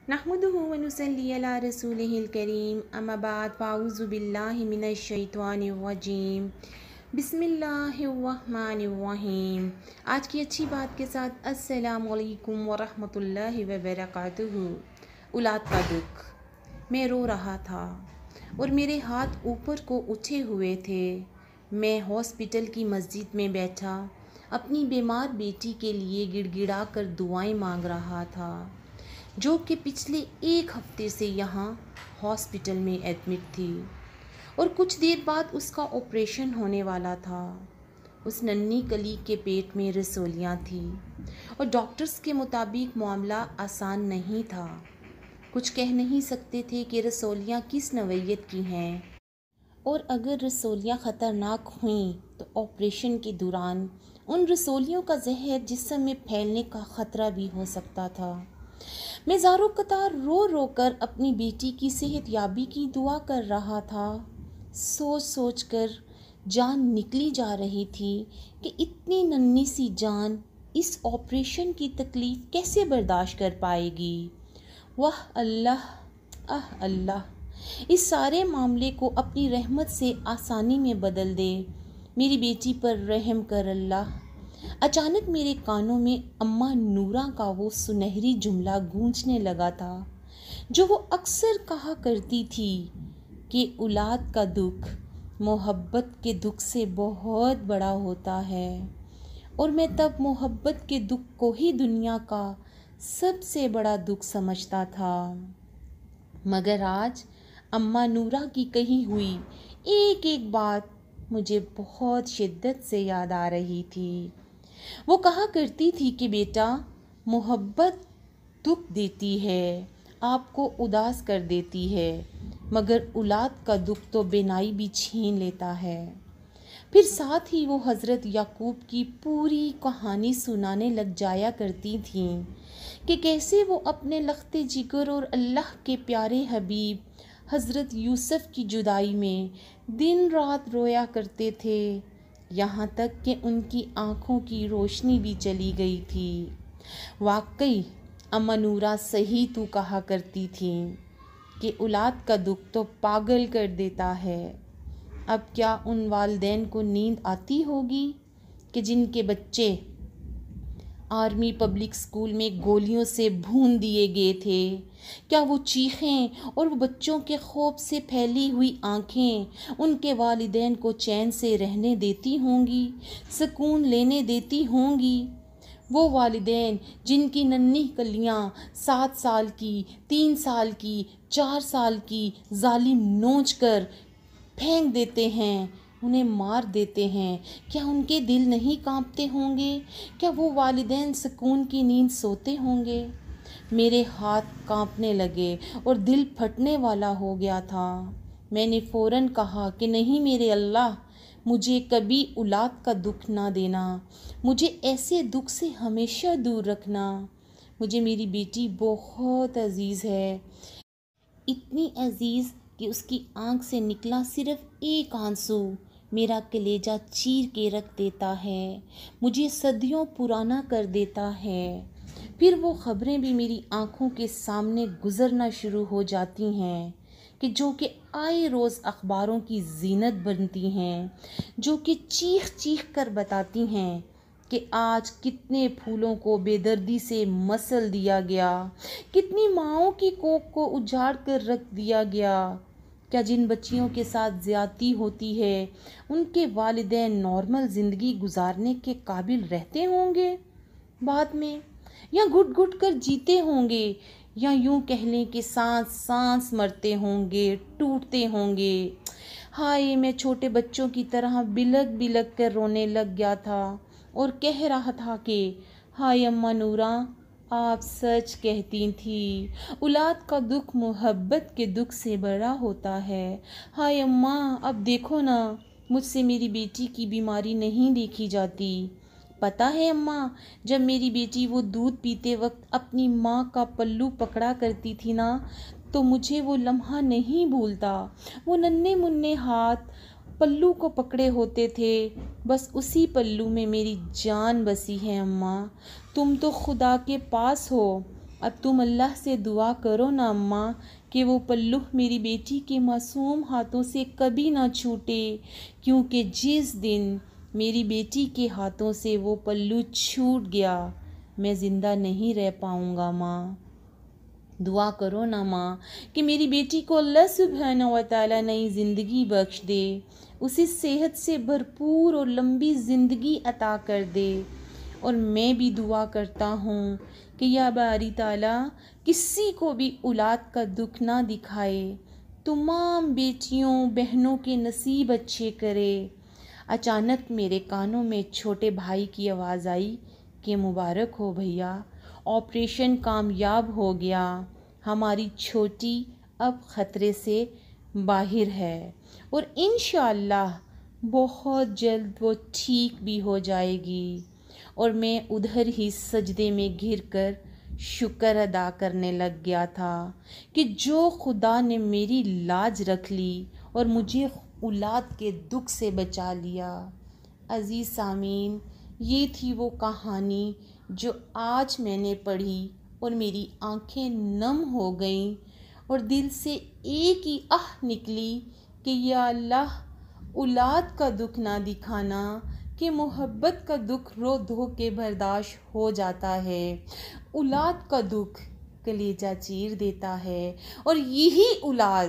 नहमदुहु व नुसल्ली अला रसूलिहिल करीम अम्मा बाद फ़ाऊज़ु बिल्लाहि मिनश शैतानिर रजीम बिस्मिल्लाहिर्रहमानिर्रहीम। आज की अच्छी बात के साथ अस्सलामु अलैकुम व रहमतुल्लाहि व बरकातुहू। औलाद का दुख। मैं रो रहा था और मेरे हाथ ऊपर को उठे हुए थे। मैं हॉस्पिटल की मस्जिद में बैठा अपनी बीमार बेटी के लिए गिड़गिड़ा कर दुआएं मांग रहा था, जो कि पिछले एक हफ्ते से यहाँ हॉस्पिटल में एडमिट थी और कुछ देर बाद उसका ऑपरेशन होने वाला था। उस नन्ही कली के पेट में रसोलियाँ थीं और डॉक्टर्स के मुताबिक मामला आसान नहीं था। कुछ कह नहीं सकते थे कि रसोलियाँ किस नौइयत की हैं, और अगर रसोलियाँ ख़तरनाक हुईं तो ऑपरेशन के दौरान उन रसोलियों का जहर जिस्म में फैलने का ख़तरा भी हो सकता था। मैं ज़ारों कतार रो रो कर अपनी बेटी की सेहत याबी की दुआ कर रहा था। सोच सोच कर जान निकली जा रही थी कि इतनी नन्ही सी जान इस ऑपरेशन की तकलीफ़ कैसे बर्दाश्त कर पाएगी। वाह अल्लाह, आह अल्लाह, इस सारे मामले को अपनी रहमत से आसानी में बदल दे। मेरी बेटी पर रहम कर अल्लाह। अचानक मेरे कानों में अम्मा नूरा का वो सुनहरी जुमला गूंजने लगा था जो वो अक्सर कहा करती थी कि औलाद का दुख मोहब्बत के दुख से बहुत बड़ा होता है। और मैं तब मोहब्बत के दुख को ही दुनिया का सबसे बड़ा दुख समझता था। मगर आज अम्मा नूरा की कही हुई एक एक बात मुझे बहुत शिद्दत से याद आ रही थी। वो कहा करती थी कि बेटा, मोहब्बत दुख देती है, आपको उदास कर देती है, मगर औलाद का दुख तो बेनाई भी छीन लेता है। फिर साथ ही वो हज़रत याकूब की पूरी कहानी सुनाने लग जाया करती थीं कि कैसे वो अपने लख्ते जिगर और अल्लाह के प्यारे हबीब हज़रत यूसुफ की जुदाई में दिन रात रोया करते थे, यहाँ तक कि उनकी आँखों की रोशनी भी चली गई थी। वाकई अम्मा नूरा सही तो कहा करती थी कि औलाद का दुख तो पागल कर देता है। अब क्या उन वालिदैन को नींद आती होगी कि जिनके बच्चे आर्मी पब्लिक स्कूल में गोलियों से भून दिए गए थे? क्या वो चीखें और वो बच्चों के खौफ से फैली हुई आंखें उनके वालिदैन को चैन से रहने देती होंगी, सुकून लेने देती होंगी? वो वालिदैन जिनकी नन्ही कलियां 7 साल की, 3 साल की, 4 साल की जालिम नोच कर फेंक देते हैं, उन्हें मार देते हैं, क्या उनके दिल नहीं कांपते होंगे? क्या वो वालिदैन सुकून की नींद सोते होंगे? मेरे हाथ कांपने लगे और दिल फटने वाला हो गया था। मैंने फ़ौरन कहा कि नहीं मेरे अल्लाह, मुझे कभी औलाद का दुख ना देना, मुझे ऐसे दुख से हमेशा दूर रखना। मुझे मेरी बेटी बहुत अजीज़ है, इतनी अजीज़ कि उसकी आँख से निकला सिर्फ एक आंसू मेरा कलेजा चीर के रख देता है, मुझे सदियों पुराना कर देता है। फिर वो ख़बरें भी मेरी आँखों के सामने गुज़रना शुरू हो जाती हैं कि जो कि आए रोज़ अखबारों की ज़ीनत बनती हैं, जो कि चीख चीख कर बताती हैं कि आज कितने फूलों को बेदर्दी से मसल दिया गया, कितनी माँओं की कोख को उजाड़ कर रख दिया गया। क्या जिन बच्चियों के साथ ज़्यादती होती है उनके वालिदैन नॉर्मल ज़िंदगी गुजारने के काबिल रहते होंगे बाद में, या घुट घुट कर जीते होंगे, या यूं कह लें कि सांस सांस मरते होंगे, टूटते होंगे? हाय, मैं छोटे बच्चों की तरह बिलक बिलक कर रोने लग गया था और कह रहा था कि हाय अम्मा नूरा, आप सच कहती थी, औलाद का दुख मोहब्बत के दुख से बड़ा होता है। हाय अम्मा, अब देखो ना, मुझसे मेरी बेटी की बीमारी नहीं देखी जाती। पता है अम्मा, जब मेरी बेटी वो दूध पीते वक्त अपनी माँ का पल्लू पकड़ा करती थी ना, तो मुझे वो लम्हा नहीं भूलता। वो नन्हे मुन्ने हाथ पल्लू को पकड़े होते थे, बस उसी पल्लू में मेरी जान बसी है अम्मा। तुम तो खुदा के पास हो, اب تم اللہ سے دعا کرو نا اماں کہ وہ پلو میری بیٹی کے معصوم ہاتھوں سے کبھی نہ چھوٹے، کیونکہ جس دن میری بیٹی کے ہاتھوں سے وہ پلو چھوٹ گیا میں زندہ نہیں رہ پاؤں گا ماں۔ دعا کرو نا ماں کہ میری بیٹی کو اللہ سبحانہ و تعالیٰ نئی زندگی بخش دے، اسے صحت سے بھرپور اور لمبی زندگی عطا کر دے۔ اور میں بھی دعا کرتا ہوں کہ یا باری تعالیٰ کسی کو بھی اولاد کا دکھ نہ دکھائے، تمام بیٹیوں بہنوں کے نصیب اچھے کرے۔ اچانک میرے کانوں میں چھوٹے بھائی کی آواز آئی کہ مبارک ہو بھیا، آپریشن کامیاب ہو گیا، ہماری چھوٹی اب خطرے سے باہر ہے اور انشاءاللہ بہت جلد وہ ٹھیک بھی ہو جائے گی۔ اور میں ادھر ہی سجدے میں گر کر شکر ادا کرنے لگ گیا تھا کہ جو خدا نے میری لاج رکھ لی اور مجھے اولاد کے دکھ سے بچا لیا۔ عزیز سامعین، یہ تھی وہ کہانی جو آج میں نے پڑھی اور میری آنکھیں نم ہو گئیں اور دل سے ایک ہی آہ نکلی کہ یا اللہ اولاد کا دکھ نہ دکھانا، کہ محبت کا دکھ رو دھو کے برداشت ہو جاتا ہے، اولاد کا دکھ کلیجہ چیر دیتا ہے۔ اور یہی اولاد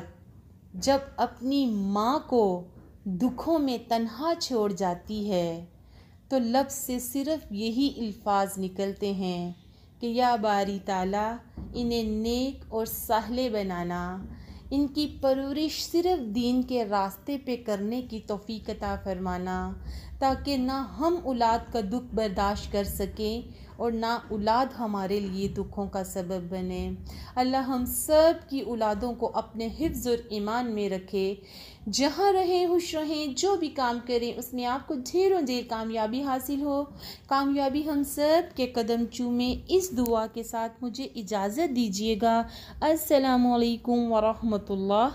جب اپنی ماں کو دکھوں میں تنہا چھوڑ جاتی ہے تو لب سے صرف یہی الفاظ نکلتے ہیں کہ یا باری تعالیٰ انہیں نیک اور صالح بنانا، ان کی پرورش صرف دین کے راستے پہ کرنے کی توفیق عطا فرمانا، تاکہ نہ ہم اولاد کا دکھ برداشت کر سکیں اور نہ اولاد ہمارے لیے دکھوں کا سبب بنے۔ اللہ ہم سب کی اولادوں کو اپنے حفظ اور ایمان میں رکھے، جہاں رہیں خوش رہیں، جو بھی کام کریں اس میں آپ کو ڈھیروں ڈھیر کامیابی حاصل ہو، کامیابی ہم سب کے قدم چومے۔ اس دعا کے ساتھ مجھے اجازت دیجیے گا۔ السلام علیکم ورحمۃ اللہ۔